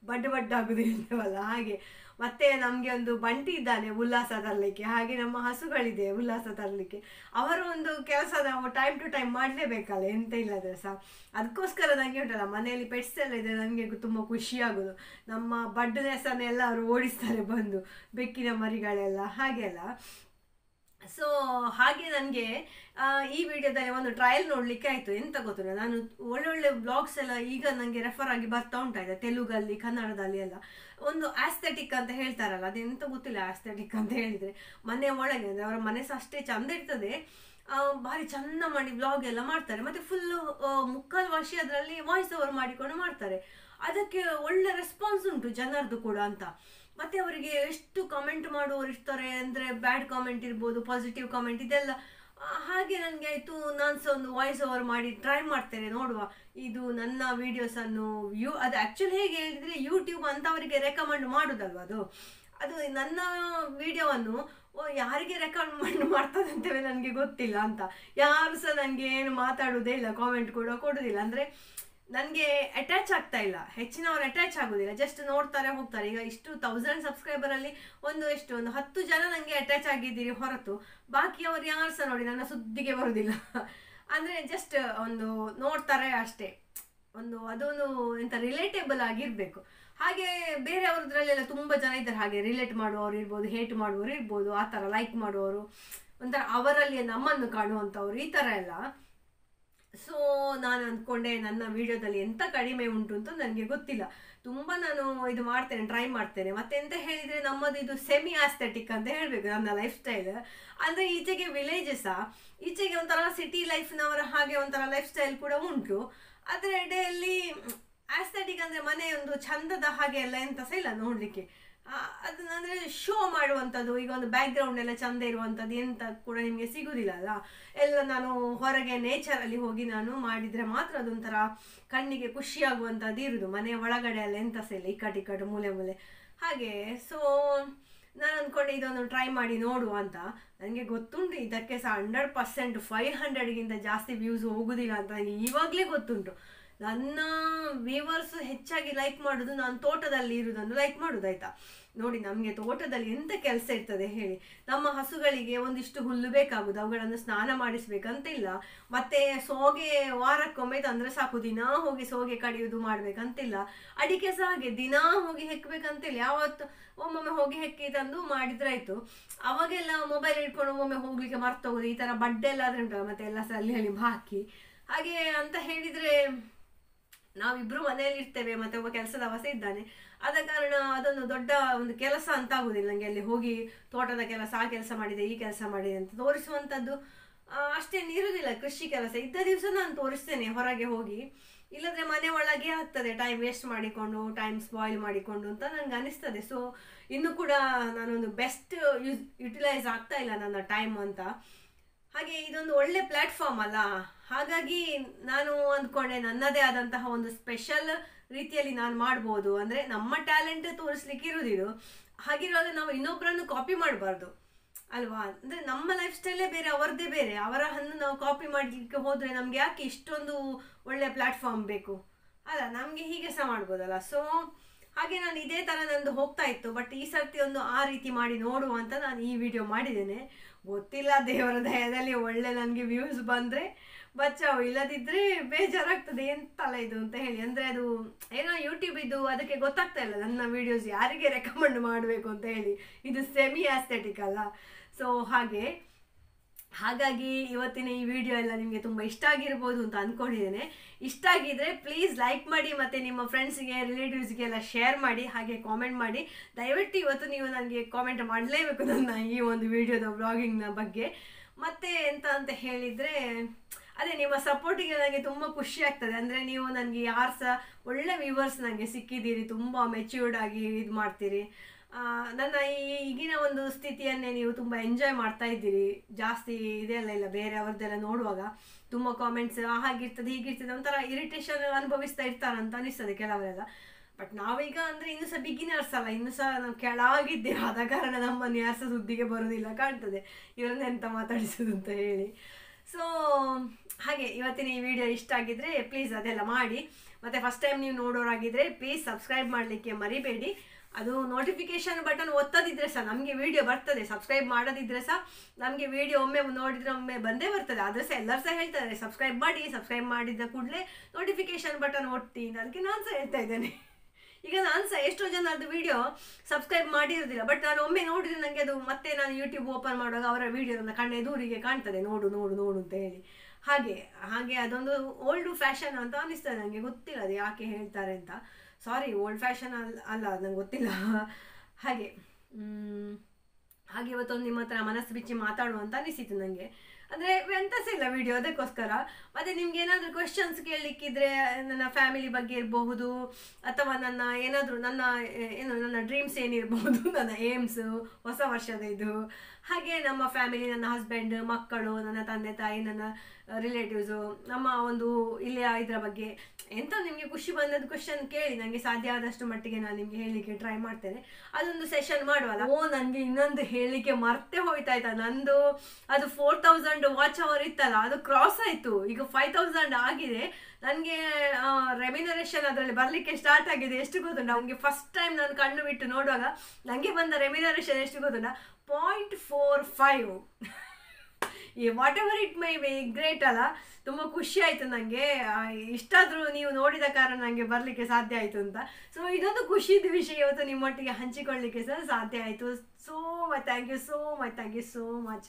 ಬಡ್ಡು ಬಡ್ಡು ಆಗೋದಿಲ್ಲವಲ್ಲ ಹಾಗೆ. ಮತ್ತೆ ನಮಗೆ ಒಂದು ಬಂಟಿ ಇದ್ದಾನೆ ಉಲ್ಲಾಸ ತರಲಿಕ್ಕೆ, ಹಾಗೆ ನಮ್ಮ ಹಸುಗಳಿದೆ ಉಲ್ಲಾಸ ತರಲಿಕ್ಕೆ. ಅವರ ಒಂದು ಕೆಲಸ ನಾವು ಟೈಮ್ ಟು ಟೈಮ್ ಮಾಡಲೇಬೇಕಲ್ಲ, ಎಂತ ಇಲ್ಲದ್ರೆ ಸಹ. ಅದಕ್ಕೋಸ್ಕರ ನನಗೆ ಉಂಟಲ್ಲ, ಮನೆಯಲ್ಲಿ ಪೆಟ್ಸ್ ಎಲ್ಲ ಇದೆ, ನನಗೆ ತುಂಬ ಖುಷಿ ಆಗೋದು. ನಮ್ಮ ಬಡ್ನೆಸ್ಸನ್ನೆಲ್ಲ ಅವರು ಓಡಿಸ್ತಾರೆ ಬಂದು, ಬೆಕ್ಕಿನ ಮರಿಗಳೆಲ್ಲ ಹಾಗೆಲ್ಲ. ಸೊ ಹಾಗೆ ನನಗೆ ಈ ವಿಡಿಯೋದಲ್ಲಿ ಒಂದು ಟ್ರಯಲ್ ನೋಡಲಿಕ್ಕೆ ಆಯಿತು. ಎಂತ ಗೊತ್ತಿಲ್ಲ, ನಾನು ಒಳ್ಳೊಳ್ಳೆ ಬ್ಲಾಗ್ಸ್ ಎಲ್ಲ ಈಗ ನನಗೆ ರೆಫರ್ ಆಗಿ ಬರ್ತಾ ಉಂಟಾಯಿದೆ, ತೆಲುಗಲ್ಲಿ, ಕನ್ನಡದಲ್ಲಿ ಎಲ್ಲ. ಒಂದು ಆಸ್ಥೆಟಿಕ್ ಅಂತ ಹೇಳ್ತಾರಲ್ಲ, ಅದೆಂತ ಗೊತ್ತಿಲ್ಲ ಆಸ್ಥೆಟಿಕ್ ಅಂತ ಹೇಳಿದರೆ. ಮನೆ ಒಳಗೆ ಅಂದರೆ ಅವರ ಮನೆ ಸಹ ಅಷ್ಟೇ ಚಂದ ಇರ್ತದೆ, ಭಾರಿ ಚಂದ ಮಾಡಿ ಬ್ಲಾಗ್ ಎಲ್ಲ ಮಾಡ್ತಾರೆ. ಮತ್ತು ಫುಲ್ಲು ಮುಕ್ಕಾಲು ವರ್ಷ ಅದರಲ್ಲಿ ವಾಯ್ಸ್ ಓವರ್ ಮಾಡಿಕೊಂಡು ಮಾಡ್ತಾರೆ. ಅದಕ್ಕೆ ಒಳ್ಳೆ ರೆಸ್ಪಾನ್ಸ್ ಉಂಟು ಜನರದ್ದು ಕೂಡ ಅಂತ. ಮತ್ತೆ ಅವರಿಗೆ ಎಷ್ಟು ಕಮೆಂಟ್ ಮಾಡುವವರು ಇರ್ತಾರೆ ಅಂದರೆ, ಬ್ಯಾಡ್ ಕಾಮೆಂಟ್ ಇರ್ಬೋದು, ಪಾಸಿಟಿವ್ ಕಾಮೆಂಟ್ ಇದೆಲ್ಲ. ಹಾಗೆ ನನಗೆ ಆಯಿತು, ನಾನು ಸಹ ಒಂದು ವಾಯ್ಸ್ ಓವರ್ ಮಾಡಿ ಟ್ರೈ ಮಾಡ್ತೇನೆ, ನೋಡುವ. ಇದು ನನ್ನ ವೀಡಿಯೋಸನ್ನು ಅದು ಆ್ಯಕ್ಚುಲಿ ಹೇಗೆ ಹೇಳಿದರೆ, ಯೂಟ್ಯೂಬ್ ಅಂತವರಿಗೆ ರೆಕಮೆಂಡ್ ಮಾಡೋದಲ್ವ ಅದು. ಅದು ನನ್ನ ವಿಡಿಯೋವನ್ನು ಯಾರಿಗೆ ರೆಕಮೆಂಡ್ ಮಾಡ್ತದೆ ಅಂತೇಳಿ ನನಗೆ ಗೊತ್ತಿಲ್ಲ ಅಂತ. ಯಾರು ಸಹ ನನಗೆ ಏನು ಮಾತಾಡೋದೇ ಇಲ್ಲ, ಕಾಮೆಂಟ್ ಕೂಡ ಕೊಡೋದಿಲ್ಲ. ಅಂದರೆ ನನಗೆ ಅಟ್ಯಾಚ್ ಆಗ್ತಾ ಇಲ್ಲ, ಹೆಚ್ಚಿನವರು ಅಟ್ಯಾಚ್ ಆಗೋದಿಲ್ಲ, ಜಸ್ಟ್ ನೋಡ್ತಾರೆ ಹೋಗ್ತಾರೆ. ಈಗ ಇಷ್ಟು 1000 ಸಬ್ಸ್ಕ್ರೈಬರಲ್ಲಿ ಒಂದು 10 ಜನ ನನಗೆ ಅಟ್ಯಾಚ್ ಆಗಿದ್ದೀರಿ ಹೊರತು ಬಾಕಿಯವರು ಯಾರು ಸಹ ನೋಡಿ ನನ್ನ ಸುದ್ದಿಗೆ ಬರೋದಿಲ್ಲ. ಅಂದರೆ ಜಸ್ಟ್ ಒಂದು ನೋಡ್ತಾರೆ ಅಷ್ಟೇ. ಅದೊಂದು ಎಂಥ ರಿಲೇಟೇಬಲ್ ಆಗಿರಬೇಕು. ಹಾಗೆ ಬೇರೆಯವ್ರದ್ರಲ್ಲೆಲ್ಲ ತುಂಬ ಜನ ಇದ್ದಾರೆ ಹಾಗೆ, ರಿಲೇಟ್ ಮಾಡುವವರು ಇರ್ಬೋದು, ಹೇಟ್ ಮಾಡುವವರು ಇರ್ಬೋದು, ಆ ಥರ ಲೈಕ್ ಮಾಡುವವರು, ಒಂಥರ ಅವರಲ್ಲಿ ನಮ್ಮನ್ನು ಕಾಣುವಂಥವ್ರು, ಈ ಥರ ಎಲ್ಲ. ಸೊ ನಾನು ಅಂದ್ಕೊಂಡೆ ನನ್ನ ವಿಡಿಯೋದಲ್ಲಿ ಎಂಥ ಕಡಿಮೆ ಉಂಟು ಅಂತ ನನಗೆ ಗೊತ್ತಿಲ್ಲ. ತುಂಬ ನಾನು ಇದು ಮಾಡ್ತೇನೆ, ಟ್ರೈ ಮಾಡ್ತೇನೆ. ಮತ್ತೆ ಎಂತ ಹೇಳಿದರೆ, ನಮ್ಮದು ಇದು ಸೆಮಿ ಆಸ್ಥೆಟಿಕ್ ಅಂತ ಹೇಳಬೇಕು ನನ್ನ ಲೈಫ್ ಸ್ಟೈಲ್. ಅಂದರೆ ಈಚೆಗೆ ವಿಲೇಜಸ್, ಈಚೆಗೆ ಒಂಥರ ಸಿಟಿ ಲೈಫ್ನವರ ಹಾಗೆ ಒಂಥರ ಲೈಫ್ ಸ್ಟೈಲ್ ಕೂಡ ಉಂಟು. ಅದರ ಎಡೆಯಲ್ಲಿ ಆಸ್ಥೆಟಿಕ್ ಅಂದರೆ ಮನೆ ಒಂದು ಚಂದದ ಹಾಗೆ ಎಲ್ಲ ಎಂತ ಸಹ ಇಲ್ಲ ನೋಡಲಿಕ್ಕೆ. ಅದು ಅಂದರೆ ಶೋ ಮಾಡುವಂಥದ್ದು, ಈಗ ಒಂದು ಬ್ಯಾಕ್ಗ್ರೌಂಡ್ ಎಲ್ಲ ಚಂದ ಇರುವಂಥದ್ದು ಎಂತ ಕೂಡ ನಿಮಗೆ ಸಿಗೋದಿಲ್ಲ ಅಲ್ಲ. ಎಲ್ಲ ನಾನು ಹೊರಗೆ ನೇಚರಲ್ಲಿ ಹೋಗಿ ನಾನು ಮಾಡಿದರೆ ಮಾತ್ರ ಅದೊಂಥರ ಕಣ್ಣಿಗೆ ಖುಷಿಯಾಗುವಂಥದ್ದು ಇರೋದು. ಮನೆಯ ಒಳಗಡೆ ಎಲ್ಲ ಎಂತ ಸಹ ಇಲ್ಲ, ಇಕ್ಕಟ್ಟು ಮೂಲೆ ಮೂಲೆ ಹಾಗೆ. ಸೊ ನಾನು ಅಂದ್ಕೊಂಡೆ ಇದೊಂದು ಟ್ರೈ ಮಾಡಿ ನೋಡುವ ಅಂತ. ನನಗೆ ಗೊತ್ತುಂಟು ಇದಕ್ಕೆ ಸಹ 100% 500ಗಿಂತ ಜಾಸ್ತಿ ವ್ಯೂಸ್ ಹೋಗೋದಿಲ್ಲ ಅಂತ ನನಗೆ ಇವಾಗಲೇ ಗೊತ್ತುಂಟು. ನನ್ನ ವ್ಯೂವರ್ಸ್ ಹೆಚ್ಚಾಗಿ ಲೈಕ್ ಮಾಡೋದು ನಾನು ತೋಟದಲ್ಲಿ ಇರೋದನ್ನು ಲೈಕ್ ಮಾಡೋದಾಯ್ತಾ. ನೋಡಿ, ನಮಗೆ ತೋಟದಲ್ಲಿ ಎಂತ ಕೆಲಸ ಇರ್ತದೆ ಹೇಳಿ. ನಮ್ಮ ಹಸುಗಳಿಗೆ ಒಂದಿಷ್ಟು ಹುಲ್ಲು ಬೇಕಾಗುದು, ಅವುಗಳನ್ನು ಸ್ನಾನ ಮಾಡಿಸ್ಬೇಕಂತ ಇಲ್ಲ. ಮತ್ತೆ ಸೋಗೆ ವಾರಕ್ಕೊಮ್ಮೆ ತಂದರೆ ಸಾಕು, ದಿನಾ ಹೋಗಿ ಸೋಗೆ ಕಡಿಯೋದು ಮಾಡ್ಬೇಕಂತಿಲ್ಲ. ಅಡಿಕೆ ಸಹ ಹಾಗೆ ದಿನಾ ಹೋಗಿ ಹೆಕ್ಬೇಕಂತಿಲ್ಲ, ಯಾವತ್ತು ಒಮ್ಮೊಮ್ಮೆ ಹೋಗಿ ಹೆಕ್ಕಿ ತಂದು ಮಾಡಿದ್ರಾಯ್ತು. ಅವಾಗೆಲ್ಲ ಮೊಬೈಲ್ ಇಟ್ಕೊಂಡು ಒಮ್ಮೊಮ್ಮೆ ಹೋಗ್ಲಿಕ್ಕೆ ಮರ್ತೋಗೋದು, ಈ ಥರ ಬಡ್ಡೆ ಎಲ್ಲ ಆದ್ರೆ ಉಂಟಲ್ಲ, ಮತ್ತೆ ಎಲ್ಲ ಸಹ ಅಲ್ಲಿ ಬಾಕಿ. ಹಾಗೆ ಅಂತ ಹೇಳಿದರೆ ನಾವಿಬ್ಬರು ಮನೆಯಲ್ಲಿ ಇರ್ತೇವೆ, ಮತ್ತು ಒಬ್ಬ ಕೆಲಸದ ಅವಸೆ ಇದ್ದಾನೆ. ಆದ ಕಾರಣ ಅದೊಂದು ದೊಡ್ಡ ಒಂದು ಕೆಲಸ ಅಂತ ಆಗುದಿಲ್ಲ ನನಗೆ, ಅಲ್ಲಿ ಹೋಗಿ ತೋಟದ ಕೆಲಸ, ಆ ಕೆಲಸ ಮಾಡಿದೆ, ಈ ಕೆಲಸ ಮಾಡಿದೆ ಅಂತ ತೋರಿಸುವಂಥದ್ದು ಅಷ್ಟೇನು ಇರುವುದಿಲ್ಲ. ಕೃಷಿ ಕೆಲಸ ಇದ್ದ ದಿವಸ ನಾನು ತೋರಿಸ್ತೇನೆ ಹೊರಗೆ ಹೋಗಿ, ಇಲ್ಲದ್ರೆ ಮನೆ ಒಳಗೆ ಆಗ್ತದೆ ಟೈಮ್ ವೇಸ್ಟ್ ಮಾಡಿಕೊಂಡು, ಟೈಮ್ ಸ್ಪಾಯ್ಲ್ ಮಾಡಿಕೊಂಡು ಅಂತ ನನಗೆ ಅನಿಸ್ತದೆ. ಸೊ ಇನ್ನೂ ಕೂಡ ನಾನೊಂದು ಬೆಸ್ಟ್ ಯುಟಿಲೈಸ್ ಆಗ್ತಾ ಇಲ್ಲ ನನ್ನ ಟೈಮ್ ಅಂತ. ಹಾಗೆ ಇದೊಂದು ಒಳ್ಳೆ ಪ್ಲ್ಯಾಟ್ಫಾರ್ಮ್ ಅಲ್ಲ, ಹಾಗಾಗಿ ನಾನು ಅಂದ್ಕೊಂಡೆ ನನ್ನದೇ ಆದಂತಹ ಒಂದು ಸ್ಪೆಷಲ್ ರೀತಿಯಲ್ಲಿ ನಾನು ಮಾಡ್ಬೋದು. ಅಂದರೆ ನಮ್ಮ ಟ್ಯಾಲೆಂಟ್ ತೋರಿಸ್ಲಿಕ್ಕೆ ಇರೋದಿದು. ಹಾಗಿರುವಾಗ ನಾವು ಇನ್ನೊಬ್ಬರನ್ನು ಕಾಪಿ ಮಾಡಬಾರ್ದು ಅಲ್ವಾ. ಅಂದರೆ ನಮ್ಮ ಲೈಫ್ ಸ್ಟೈಲೇ ಬೇರೆ, ಅವರದ್ದೇ ಬೇರೆ. ಅವರ ಹಣ್ಣು ನಾವು ಕಾಪಿ ಮಾಡಲಿಕ್ಕೆ ಹೋದರೆ ನಮಗೆ ಯಾಕೆ ಇಷ್ಟೊಂದು ಒಳ್ಳೆ ಪ್ಲ್ಯಾಟ್ಫಾರ್ಮ್ ಬೇಕು ಅಲ್ಲ, ನಮಗೆ ಹೀಗೆ ಸಹ ಮಾಡ್ಬೋದಲ್ಲ. ಸೊ ಹಾಗೆ ನಾನು ಇದೇ ಥರ ನಂದು ಹೋಗ್ತಾ ಇತ್ತು. ಬಟ್ ಈ ಸರ್ತಿ ಒಂದು ಆ ರೀತಿ ಮಾಡಿ ನೋಡುವ ಅಂತ ನಾನು ಈ ವಿಡಿಯೋ ಮಾಡಿದ್ದೇನೆ. ಗೊತ್ತಿಲ್ಲ, ದೇವರ ದಯದಲ್ಲಿ ಒಳ್ಳೆ ನನಗೆ ವ್ಯೂಸ್ ಬಂದರೆ ಬಚ್ಚಾವು, ಇಲ್ಲದಿದ್ದರೆ ಬೇಜಾರಾಗ್ತದೆ ಎಂತಲ್ಲ ಇದು ಅಂತ ಹೇಳಿ. ಅಂದರೆ ಅದು ಏನೋ ಯೂಟ್ಯೂಬ್ ಇದು, ಅದಕ್ಕೆ ಗೊತ್ತಾಗ್ತಾ ಇಲ್ಲ ನನ್ನ ವೀಡಿಯೋಸ್ ಯಾರಿಗೆ ರೆಕಮೆಂಡ್ ಮಾಡಬೇಕು ಅಂತ ಹೇಳಿ. ಇದು ಸೆಮಿ ಆಸ್ಥೆಟಿಕ್ ಅಲ್ಲ. ಸೊ ಹಾಗಾಗಿ ಇವತ್ತಿನ ಈ ವಿಡಿಯೋ ಎಲ್ಲ ನಿಮಗೆ ತುಂಬ ಇಷ್ಟ ಆಗಿರ್ಬೋದು ಅಂತ ಅಂದ್ಕೊಂಡಿದ್ದೇನೆ. ಇಷ್ಟ ಆಗಿದ್ರೆ ಪ್ಲೀಸ್ ಲೈಕ್ ಮಾಡಿ, ಮತ್ತು ನಿಮ್ಮ ಫ್ರೆಂಡ್ಸ್ಗೆ, ರಿಲೇಟಿವ್ಸ್ಗೆ ಎಲ್ಲ ಶೇರ್ ಮಾಡಿ, ಹಾಗೆ ಕಾಮೆಂಟ್ ಮಾಡಿ. ದಯವಿಟ್ಟು ಇವತ್ತು ನೀವು ನನಗೆ ಕಾಮೆಂಟ್ ಮಾಡಲೇಬೇಕು ನನ್ನ ಈ ಒಂದು ವಿಡಿಯೋದ ವ್ಲಾಗಿಂಗ್ನ ಬಗ್ಗೆ. ಮತ್ತು ಎಂತ ಅಂತ ಹೇಳಿದರೆ ಅದೇ ನಿಮ್ಮ ಸಪೋರ್ಟಿಗೆ ನನಗೆ ತುಂಬ ಖುಷಿ ಆಗ್ತದೆ. ಅಂದರೆ ನೀವು ನನಗೆ ಯಾರು ಸಹ ಒಳ್ಳೆ ವ್ಯೂವರ್ಸ್ ನನಗೆ ಸಿಕ್ಕಿದ್ದೀರಿ, ತುಂಬ ಮೆಚ್ಯೂರ್ಡ್ ಆಗಿ ಇದು ಮಾಡ್ತೀರಿ. ನನ್ನ ಈಗಿನ ಒಂದು ಸ್ಥಿತಿಯನ್ನೇ ನೀವು ತುಂಬ ಎಂಜಾಯ್ ಮಾಡ್ತಾ ಇದ್ದೀರಿ. ಜಾಸ್ತಿ ಇದೆಲ್ಲ ಇಲ್ಲ, ಬೇರೆ ಅವ್ರದ್ದೆಲ್ಲ ನೋಡುವಾಗ ತುಂಬ ಕಾಮೆಂಟ್ಸ್ ಹಾಗಿರ್ತದೆ ಹೀಗಿರ್ತದೆ ಒಂಥರ ಇರಿಟೇಷನ್ ಅನುಭವಿಸ್ತಾ ಇರ್ತಾರಂತ ಅನಿಸ್ತದೆ ಕೆಲವರೆಲ್ಲ. ಬಟ್ ನಾವೀಗ ಅಂದರೆ ಇನ್ನೂ ಸಹ ಬಿಗಿನರ್ಸ್ ಅಲ್ಲ, ಇನ್ನೂ ಸಹ ನಾವು ಕೆಳಗಿದ್ದೇವೆ. ಆದ ಕಾರಣ ನಮ್ಮನ್ನು ಯಾರು ಸಹ ಸುದ್ದಿಗೆ ಬರೋದಿಲ್ಲ ಕಾಣ್ತದೆ, ಇವರನ್ನ ಎಂತ ಮಾತಾಡಿಸೋದು ಅಂತ ಹೇಳಿ. ಸೊ ಹಾಗೆ ಇವತ್ತಿನ ಈ ವಿಡಿಯೋ ಇಷ್ಟ ಆಗಿದ್ರೆ ಪ್ಲೀಸ್ ಅದೆಲ್ಲ ಮಾಡಿ. ಮತ್ತು ಫಸ್ಟ್ ಟೈಮ್ ನೀವು ನೋಡೋರಾಗಿದ್ದರೆ ಪ್ಲೀಸ್ ಸಬ್ಸ್ಕ್ರೈಬ್ ಮಾಡಲಿಕ್ಕೆ ಮರಿಬೇಡಿ. ಅದು ನೋಟಿಫಿಕೇಶನ್ ಬಟನ್ ಒತ್ತದಿದ್ರೆ ಸಹ ನಮಗೆ ವಿಡಿಯೋ ಬರ್ತದೆ. ಸಬ್ಸ್ಕ್ರೈಬ್ ಮಾಡೋದಿದ್ರೆ ಸಹ ನಮಗೆ ವಿಡಿಯೋ ಒಮ್ಮೆ ನೋಡಿದರೆ ಒಮ್ಮೆ ಬಂದೇ ಬರ್ತದೆ. ಆದರೆ ಸಹ ಎಲ್ಲರೂ ಸಹ ಹೇಳ್ತಾರೆ ಸಬ್ಸ್ಕ್ರೈಬ್ ಮಾಡಿ, ಸಬ್ಸ್ಕ್ರೈಬ್ ಮಾಡಿದ ಕೂಡಲೇ ನೋಟಿಫಿಕೇಶನ್ ಬಟನ್ ಒತ್ತಿ. ಅದಕ್ಕೆ ನಾನು ಸಹ ಹೇಳ್ತಾ ಇದ್ದೇನೆ. ಈಗ ನಾನು ಸಹ ಎಷ್ಟೋ ಜನ ಅದು ವಿಡಿಯೋ ಸಬ್ಸ್ಕ್ರೈಬ್ ಮಾಡಿರೋದಿಲ್ಲ, ಬಟ್ ನಾನು ಒಮ್ಮೆ ನೋಡಿದರೆ ನನಗೆ ಅದು ಮತ್ತೆ ನಾನು ಯೂಟ್ಯೂಬ್ ಓಪನ್ ಮಾಡುವಾಗ ಅವರ ವಿಡಿಯೋ ನನ್ನ ಕಣ್ಣ ಎದುರಿಗೆ ಕಾಣ್ತದೆ, ನೋಡು ನೋಡು ನೋಡು ಅಂತ ಹೇಳಿ. ಹಾಗೆ ಅದೊಂದು ಓಲ್ಡ್ ಫ್ಯಾಷನ್ ಅಂತ ಅನಿಸ್ತದೆ ನನಗೆ. ಗೊತ್ತಿಲ್ಲ ಅದು ಯಾಕೆ ಹೇಳ್ತಾರೆ ಅಂತ. ಸಾರಿ, ಓಲ್ಡ್ ಫ್ಯಾಷನ್ ಅಲ್ಲ, ನಂಗೆ ಗೊತ್ತಿಲ್ಲ. ಹಾಗೆ ಇವತ್ತೊಂದು ನಿಮ್ಮ ಹತ್ರ ಮನಸ್ಸು ಬಿಚ್ಚಿ ಮಾತಾಡುವ ಅಂತ ಅನಿಸಿತು ನನಗೆ. ಅಂದರೆ ಎಂತ ಸಹ ಇಲ್ಲ ವಿಡಿಯೋ, ಅದಕ್ಕೋಸ್ಕರ. ಮತ್ತು ನಿಮ್ಗೆ ಏನಾದರೂ ಕ್ವೆಶ್ಚನ್ಸ್ ಕೇಳಲಿಕ್ಕಿದ್ರೆ ನನ್ನ ಫ್ಯಾಮಿಲಿ ಬಗ್ಗೆ ಇರಬಹುದು, ಅಥವಾ ನನ್ನ ಏನಾದರೂ ನನ್ನ ಡ್ರೀಮ್ಸ್ ಏನಿರಬಹುದು, ನನ್ನ ಏಮ್ಸು, ಹೊಸ ವರ್ಷದ ಇದು, ಹಾಗೆ ನಮ್ಮ ಫ್ಯಾಮಿಲಿ, ನನ್ನ ಹಸ್ಬೆಂಡ್, ಮಕ್ಕಳು, ನನ್ನ ತಂದೆ ತಾಯಿ, ನನ್ನ ರಿಲೇಟಿವ್ಸು, ನಮ್ಮ ಒಂದು ಇಲ್ಲಿಯ ಇದರ ಬಗ್ಗೆ ಎಂತ ನಿಮಗೆ ಖುಷಿ ಬಂದದ್ದು ಕ್ವೆಶ್ಚನ್ ಕೇಳಿ. ನನಗೆ ಸಾಧ್ಯ ಆದಷ್ಟು ಮಟ್ಟಿಗೆ ನಾನು ನಿಮಗೆ ಹೇಳಲಿಕ್ಕೆ ಟ್ರೈ ಮಾಡ್ತೇನೆ. ಅದೊಂದು ಸೆಷನ್ ಮಾಡುವಲ್ಲ. ನನಗೆ ಇನ್ನೊಂದು ಹೇಳಲಿಕ್ಕೆ ಮರ್ತೇ ಹೋಯ್ತಾಯ್ತಾ, ನಂದು ಅದು 4000 ವಾಚ್ ಅವರ್ ಇತ್ತಲ್ಲ, ಅದು ಕ್ರಾಸ್ ಆಯಿತು. ಈಗ 5000 ಆಗಿದೆ. ನನಗೆ ರೆಮ್ಯುನರೇಷನ್ ಅದರಲ್ಲಿ ಬರಲಿಕ್ಕೆ ಸ್ಟಾರ್ಟ್ ಆಗಿದೆ. ಎಷ್ಟು ಗೊತ್ತುಂಟ, ನನಗೆ ಫಸ್ಟ್ ಟೈಮ್ ನಾನು ಕಣ್ಣು ಬಿಟ್ಟು ನೋಡುವಾಗ ನನಗೆ ಬಂದ ರೆಮ್ಯುನರೇಷನ್ ಎಷ್ಟು ಗೊತ್ತುಂಟ, 0.45. ಈ what ever it my B, great ಅಲ್ಲ. ತುಂಬ ಖುಷಿ ಆಯಿತು ನನಗೆ. ಇಷ್ಟಾದರೂ ನೀವು ನೋಡಿದ ಕಾರಣ ನನಗೆ ಬರಲಿಕ್ಕೆ ಸಾಧ್ಯ ಆಯಿತು ಅಂತ. ಸೊ ಇದೊಂದು ಖುಷಿದ ವಿಷಯ ಇವತ್ತು ನಿಮ್ಮೊಟ್ಟಿಗೆ ಹಂಚಿಕೊಳ್ಳಲಿಕ್ಕೆ ಸಹ ಸಾಧ್ಯ ಆಯಿತು. So much thank you so much.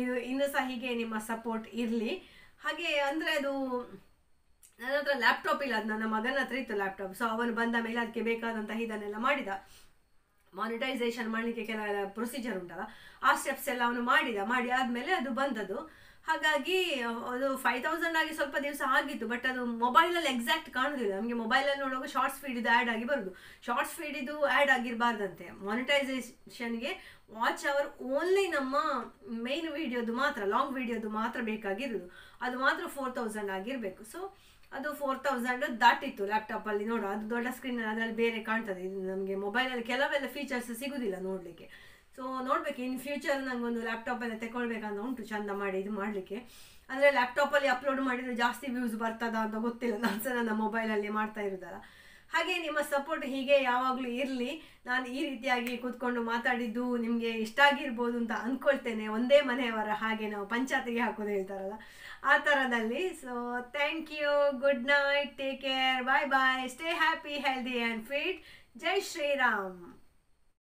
ಇದು ಇನ್ನೂ ಸಹ ಹೀಗೆ ನಿಮ್ಮ ಸಪೋರ್ಟ್ ಇರಲಿ. ಹಾಗೆ ಅಂದರೆ ಅದು ನನ್ನ ಹತ್ರ ಲ್ಯಾಪ್ಟಾಪ್ ಇಲ್ಲ, ಅದು ನನ್ನ ಮಗನ ಹತ್ರ ಇತ್ತು ಲ್ಯಾಪ್ಟಾಪ್. ಸೊ ಅವನು ಬಂದ ಮೇಲೆ ಅದಕ್ಕೆ ಬೇಕಾದಂತಹ ಇದನ್ನೆಲ್ಲ ಮಾಡಿದ. ಮಾನಿಟೈಸೇಷನ್ ಮಾಡಲಿಕ್ಕೆ ಕೆಲವೆಲ್ಲ ಪ್ರೊಸೀಜರ್ ಉಂಟಲ್ಲ, ಆ ಸ್ಟೆಪ್ಸ್ ಎಲ್ಲ ಅವನು ಮಾಡಿ ಆದಮೇಲೆ ಅದು ಬಂದದ್ದು. ಹಾಗಾಗಿ ಅದು 5000 ಆಗಿ ಸ್ವಲ್ಪ ದಿವಸ ಆಗಿತ್ತು. ಬಟ್ ಅದು ಮೊಬೈಲಲ್ಲಿ ಎಕ್ಸಾಕ್ಟ್ ಕಾಣೋದಿಲ್ಲ ನಮಗೆ. ಮೊಬೈಲಲ್ಲಿ ನೋಡುವಾಗ ಶಾರ್ಟ್ಸ್ ಫೀಡಿದು ಆ್ಯಡ್ ಆಗಿ ಬರೋದು. ಶಾರ್ಟ್ಸ್ ಫೀಡಿದು ಆ್ಯಡ್ ಆಗಿರಬಾರ್ದಂತೆ ಮಾನಿಟೈಸೇಷನ್ಗೆ. ವಾಚ್ ಅವರ್ ಓನ್ಲಿ ನಮ್ಮ ಮೇನ್ ವೀಡಿಯೋದು ಮಾತ್ರ, ಲಾಂಗ್ ವೀಡಿಯೋದು ಮಾತ್ರ ಬೇಕಾಗಿರೋದು. ಅದು ಮಾತ್ರ 4000 ಆಗಿರಬೇಕು. ಸೊ ಅದು 4000 ದಾಟಿತ್ತು ಲ್ಯಾಪ್ಟಾಪಲ್ಲಿ. ನೋಡು, ಅದು ದೊಡ್ಡ ಸ್ಕ್ರೀನ್, ಅದರಲ್ಲಿ ಬೇರೆ ಕಾಣ್ತದೆ. ಇದು ನಮಗೆ ಮೊಬೈಲಲ್ಲಿ ಕೆಲವೆಲ್ಲ ಫೀಚರ್ಸ್ ಸಿಗೋದಿಲ್ಲ ನೋಡಲಿಕ್ಕೆ. ಸೊ ನೋಡಬೇಕು, ಇನ್ ಫ್ಯೂಚರ್ ನನಗೊಂದು ಲ್ಯಾಪ್ಟಾಪೆಲ್ಲ ತಗೊಳ್ಬೇಕಂತ ಉಂಟು, ಚಂದ ಮಾಡಿ ಇದು ಮಾಡಲಿಕ್ಕೆ. ಅಂದರೆ ಲ್ಯಾಪ್ಟಾಪಲ್ಲಿ ಅಪ್ಲೋಡ್ ಮಾಡಿದರೆ ಜಾಸ್ತಿ ವ್ಯೂಸ್ ಬರ್ತದ ಅಂತ ಗೊತ್ತಿಲ್ಲ, ನಾನು ಸಹ ನನ್ನ ಮೊಬೈಲಲ್ಲಿ ಮಾಡ್ತಾ ಇರೋದಲ್ಲ. ಹಾಗೆ ನಿಮ್ಮ ಸಪೋರ್ಟ್ ಹೀಗೆ ಯಾವಾಗಲೂ ಇರಲಿ. ನಾನು ಈ ರೀತಿಯಾಗಿ ಕೂತ್ಕೊಂಡು ಮಾತಾಡಿದ್ದು ನಿಮಗೆ ಇಷ್ಟ ಆಗಿರ್ಬೋದು ಅಂತ ಅಂದ್ಕೊಳ್ತೇನೆ. ಒಂದೇ ಮನೆಯವರ ಹಾಗೆ ನಾವು ಪಂಚಾಯತಿಗೆ ಹಾಕೋದು ಹೇಳ್ತಾರಲ್ಲ, ಆ ಥರದಲ್ಲಿ. So thank you, good night, take care, bye bye, stay happy, healthy and fit. ಜೈ ಶ್ರೀರಾಮ್.